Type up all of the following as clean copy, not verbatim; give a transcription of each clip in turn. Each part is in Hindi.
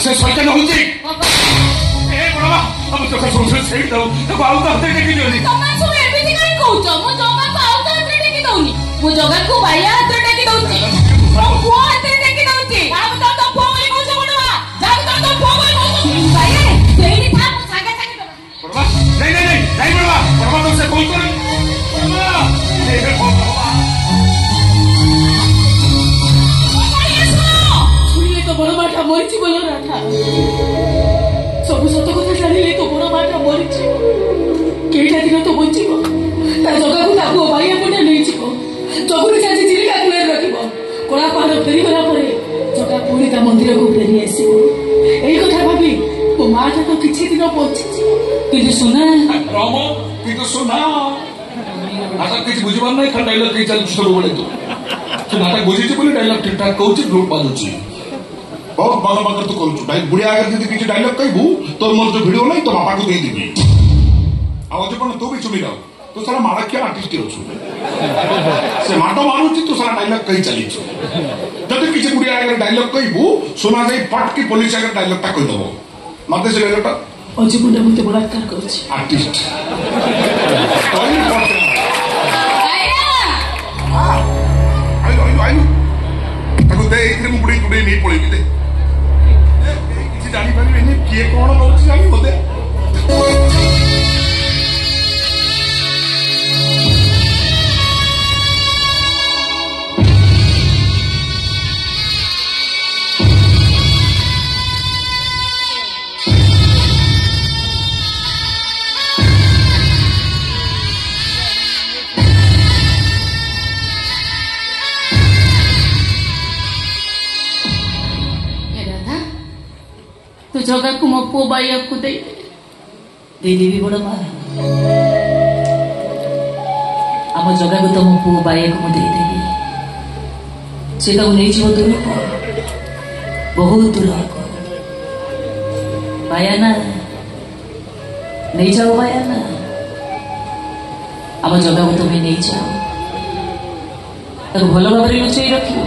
से सैतान होउची ए बड़ा हम जगा सोच छेड़ दो तो आउ तो टेकी दियोनी तमे सब एबिति काई कहउछ मो जगा को आउ तो टेकी दउनी मो जगा को भाइया हाथ टेकी दउची मो पुआ हाथ टेकी दउची हम तो पुआ बोली कहउछ बडवा जाऊ तो पुआ बोली कहउछ भाइया सेही था मो सागे सागे बडवा नहीं बडवा तुमसे कॉल कर बडवा ए बडवा सुनिले तो बड़ माठा मरिची बोलो राठा सब सत कथा जानिले तो बड़ माठा मरिची केटा दिन तो बचिबो ता जगा को ताको भाइया कोटा नहीं छिबो जगुरी जाजी चिलिका कुले रखिबो कोला पहाड़ फेरी गला परे जगा पुरी ता मंदिर को फेरी आसीबो एई कथा भाबी ओ माठा तो किछि दिन बचिछि किंतु सुना राम किंतु सुना नाटक किछि बुझिबार नै खाली डायलॉग के चल शुरू बोले तो नाटक बुझिछि बोली डायलॉग ठीक ठाक कहउछि ग्रुप बाजुछि बहुत बागा बागा तो करू भाई बुढ़िया आगे यदि किसी डायलॉग कहबू तो मोर जो वीडियो नहीं तो बापा को दे देबी आवाज पण तो भी सुनी जाओ तो सारा माड़किया आर्टिस्ट होछु से माटो मारुछि तो सारा डायलॉग कहि चली छु जदि किसी बुढ़िया आगे डायलॉग कहबू सुना जाई पट की पुलिस आगे डायलॉग ता कहि दबो मते से डायलॉग ता अजी मुंडा मते बलात्कार करछि आर्टिस्ट आइनो ताको दे इथरे मुड़ी टुडे नहीं पळेबी दे किसी जानी पारिबेनी किए कोन नउछि जानी बोदे तो जगा को मो पो बाइया को दे देवी बड़ मा आम जगा को तो मो पो बाइया को दे देवी से तो नहीं जीव दूर को बहुत दूर को बाया ना नहीं जाओ बाया ना आम जगा को तुम्हें नहीं जाओ भल भाव लुचाई रखियो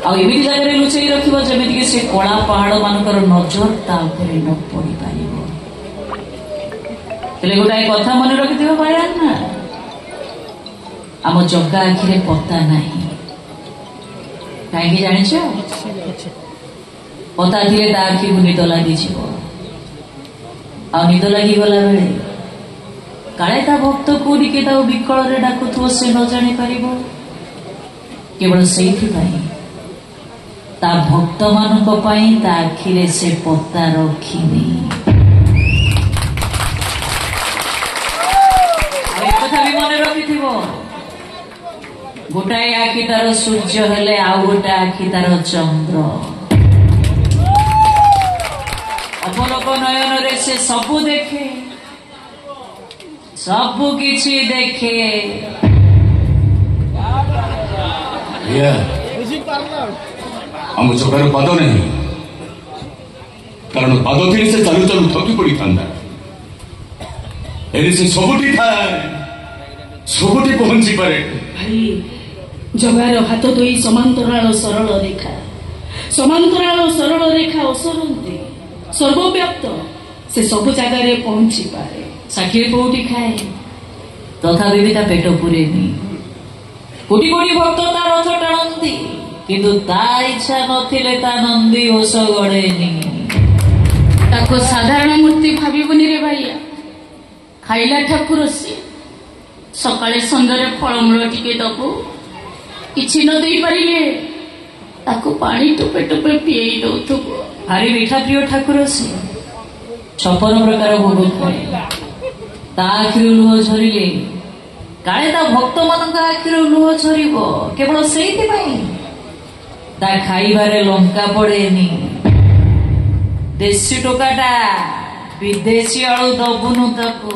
आमिति जगह लुचाई रखिब जमीक से कला पहाड़ मानकर नजर ता उपरे न पड़ी पारिबो तेले गोटाए कथा मन रखिथिबो बाया ना आम जगा आखिरे पता नहीं कहीं जानिछ पता धीरे ता आखि को निद लगी जीवो आ निद लगी गला बेले काले ता भक्त कोडी के ता विकल रे डाकुथो से न जानि पारिबो केवल सेही भाई ता भक्त मानक पाई ता आखिरे से पता रखिनी कथा भी मन रखिथिबो गोटाए आखि तार सूर्य हेले आउ गोटा आखि तार चंद्र अपलोक नयन रे से सबु देखे सबु किछि देखे हम जगार पाद नहीं कारण पाद थी से चालू चालू थकी पड़ी था से सबुठी था सबुठी पहुंची पारे भाई जगार हाथ धोई समांतराल सरल रेखा असरंती सर्वव्याप्त से सब जगार पहुंची पारे साखी कोटी खाए तथा भी पेट पुरेनी कोटी कोटी भक्त ता रथ टाणती किंतु ता इच्छा नथिले ता नंदी ओष गड़ेनी ताको साधारण मूर्ति भाविबनी रे भाइया खाइला ठाकुर से सकाळे संजरे फलमूल टिके दबो किछि न देई परिले ताको पानी टोपे टोपे पिएई दउथबो भारी मीठा प्रिय ठाकुर से 56 प्रकार भोग खाए ता आखिर लुह झरिले काले ता भक्त मान आखिर लुह झरिब केवल सेहिति भाई ता खाइबारे लंका पड़ेनी देशी टोकाटा विदेशी आलू दबुनु ताकू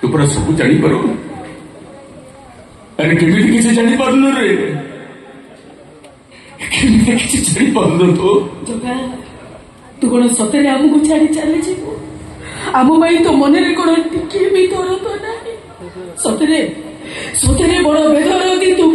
तू पूरा सब जानी पारो अरे केमिति किसी जानी पारनु रे केमिति किसी जानी पारनु तो जगा तू कोन सतरे हमकु छाड़ी चले जीवो आम भाई तो मन रे कोन टिके भी तोर तो नाही सतरे सतरे बड़ बेदरदी तू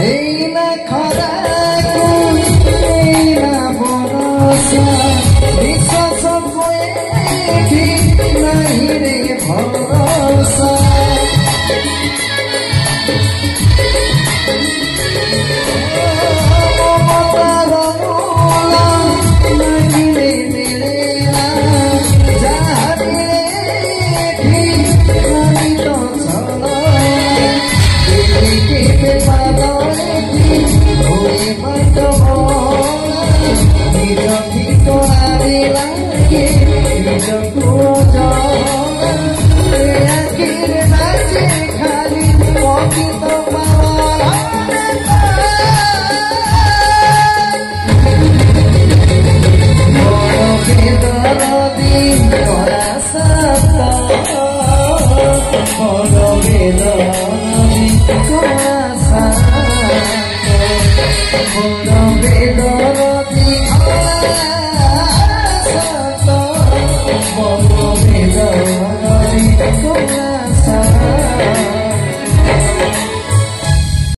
Eina kharaku, eina borosa, বিশ্বাস হয়েছি নাই রে ভরসা। মমতার মূলা নাগিলে মেলে না, যাহারে ঠিক আমি তো চলো কেটে পাদরে হয়ে মাত নিজকি তোরে লাগে নিজকু জলে নাচে খালি পকিত পাওয়া বেদরদি করা সত্য বেদরদি করা সত্য